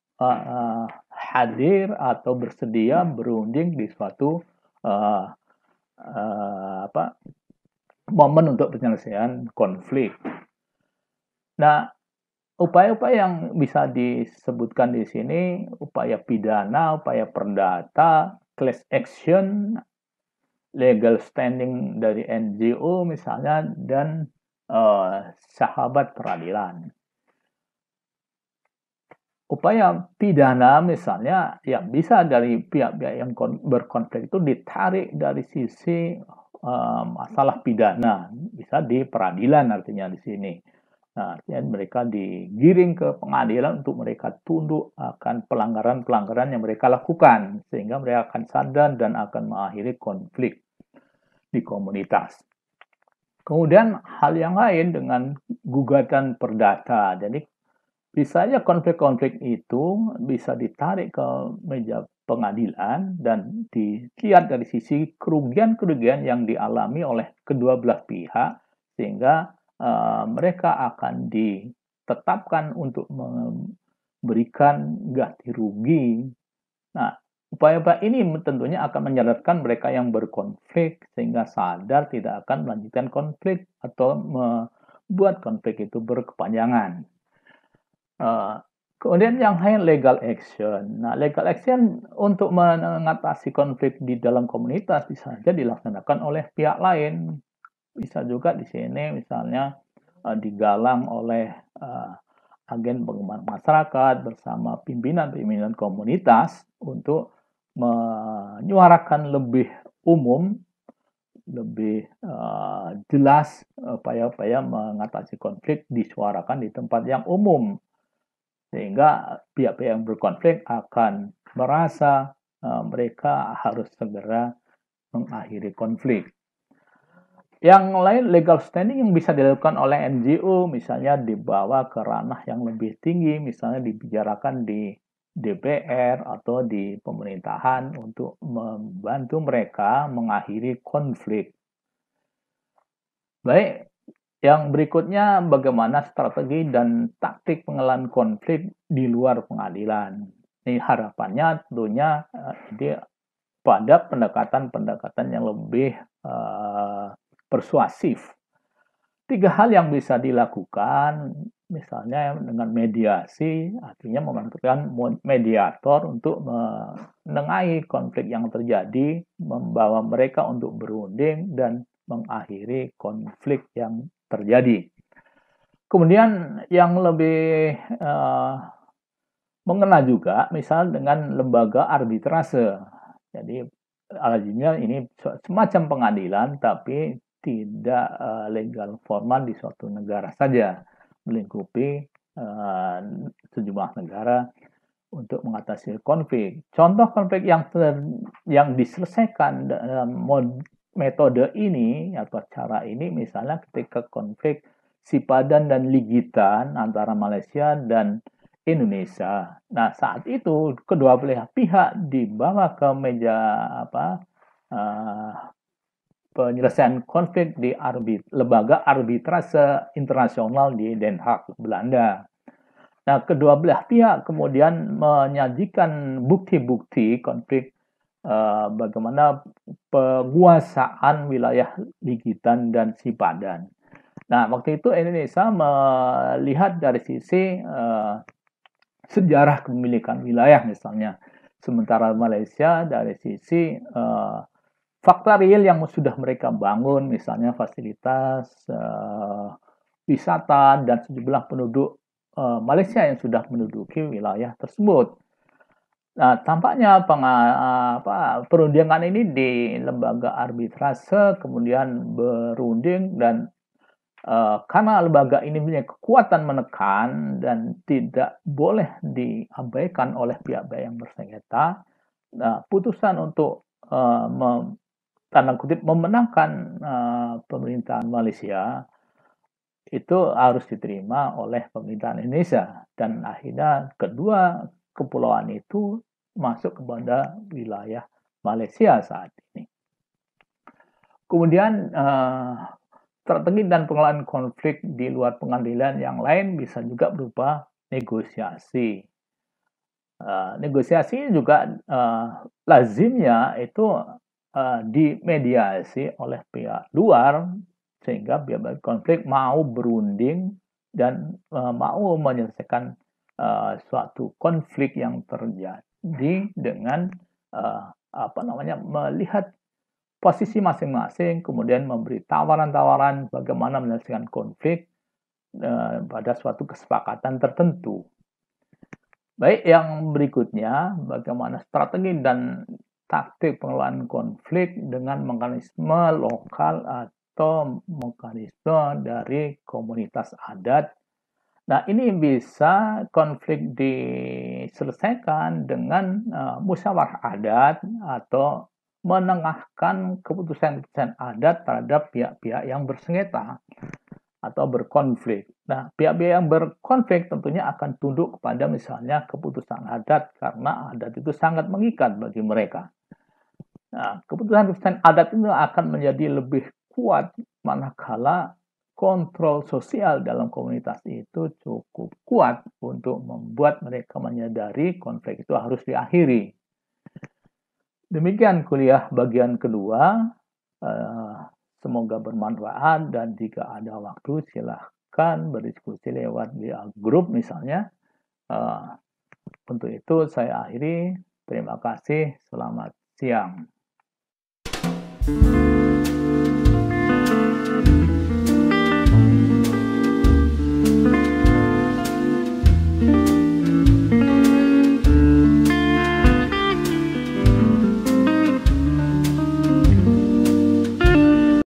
hadir atau bersedia berunding di suatu momen untuk penyelesaian konflik. Nah, upaya-upaya yang bisa disebutkan di sini, upaya pidana, upaya perdata, class action, legal standing dari NGO misalnya, dan sahabat peradilan. Upaya pidana misalnya yang bisa dari pihak-pihak yang berkonflik itu ditarik dari sisi masalah pidana, bisa di peradilan artinya di sini. Nah, artinya mereka digiring ke pengadilan untuk mereka tunduk akan pelanggaran-pelanggaran yang mereka lakukan sehingga mereka akan sadar dan akan mengakhiri konflik di komunitas. Kemudian hal yang lain dengan gugatan perdata. Jadi bisa saja konflik-konflik itu bisa ditarik ke meja pengadilan dan dilihat dari sisi kerugian-kerugian yang dialami oleh kedua belah pihak sehingga mereka akan ditetapkan untuk memberikan ganti rugi. Nah, upaya-upaya ini tentunya akan menyadarkan mereka yang berkonflik sehingga sadar tidak akan melanjutkan konflik atau membuat konflik itu berkepanjangan. Kemudian yang lain legal action. Nah, legal action untuk mengatasi konflik di dalam komunitas bisa saja dilaksanakan oleh pihak lain. Bisa juga di sini misalnya digalang oleh agen pengamat masyarakat bersama pimpinan-pimpinan komunitas untuk menyuarakan lebih umum, lebih jelas upaya-upaya mengatasi konflik disuarakan di tempat yang umum. Sehingga pihak-pihak yang berkonflik akan merasa mereka harus segera mengakhiri konflik. Yang lain legal standing yang bisa dilakukan oleh NGO misalnya dibawa ke ranah yang lebih tinggi, misalnya dibicarakan di DPR atau di pemerintahan untuk membantu mereka mengakhiri konflik. Baik, yang berikutnya bagaimana strategi dan taktik pengelolaan konflik di luar pengadilan. Ini harapannya tentunya dia pada pendekatan-pendekatan yang lebih persuasif. 3 hal yang bisa dilakukan, misalnya dengan mediasi, artinya memanfaatkan mediator untuk menengahi konflik yang terjadi, membawa mereka untuk berunding dan mengakhiri konflik yang terjadi. Kemudian yang lebih mengena juga, misal dengan lembaga arbitrase. Jadi lazimnya ini semacam pengadilan, tapi tidak legal formal di suatu negara saja, melingkupi sejumlah negara untuk mengatasi konflik. Contoh konflik yang diselesaikan dalam metode ini atau cara ini misalnya ketika konflik Sipadan dan Ligitan antara Malaysia dan Indonesia. Nah, saat itu kedua belah pihak dibawa ke meja penyelesaian konflik di lembaga arbitrase internasional di Den Haag, Belanda. Nah, kedua belah pihak kemudian menyajikan bukti-bukti konflik bagaimana penguasaan wilayah Ligitan dan Sipadan. Nah, waktu itu Indonesia melihat dari sisi sejarah kepemilikan wilayah misalnya. Sementara Malaysia dari sisi fakta real yang sudah mereka bangun, misalnya fasilitas wisata dan sejumlah penduduk Malaysia yang sudah menduduki wilayah tersebut. Nah, tampaknya perundingan ini di lembaga arbitrase kemudian berunding dan karena lembaga ini punya kekuatan menekan dan tidak boleh diabaikan oleh pihak-pihak yang bersengketa, putusan untuk tanda kutip memenangkan pemerintahan Malaysia itu harus diterima oleh pemerintahan Indonesia dan akhirnya kedua kepulauan itu masuk kepada wilayah Malaysia saat ini. Kemudian strategi dan pengelolaan konflik di luar pengadilan yang lain bisa juga berupa negosiasi. Negosiasi juga lazimnya itu dimediasi oleh pihak luar sehingga pihak konflik mau berunding dan mau menyelesaikan suatu konflik yang terjadi dengan melihat posisi masing-masing, kemudian memberi tawaran-tawaran bagaimana menyelesaikan konflik pada suatu kesepakatan tertentu. Baik, yang berikutnya, bagaimana strategi dan taktik pengelolaan konflik dengan mekanisme lokal atau mekanisme dari komunitas adat. Nah, ini bisa konflik diselesaikan dengan musyawarah adat atau menengahkan keputusan-keputusan adat terhadap pihak-pihak yang bersengketa atau berkonflik. Nah, pihak-pihak yang berkonflik tentunya akan tunduk kepada misalnya keputusan adat karena adat itu sangat mengikat bagi mereka. Nah, keputusan-keputusan adat itu akan menjadi lebih kuat manakala kontrol sosial dalam komunitas itu cukup kuat untuk membuat mereka menyadari konflik itu harus diakhiri. Demikian kuliah bagian kedua. Semoga bermanfaat dan jika ada waktu silahkan berdiskusi lewat via grup misalnya. Untuk itu saya akhiri. Terima kasih. Selamat siang.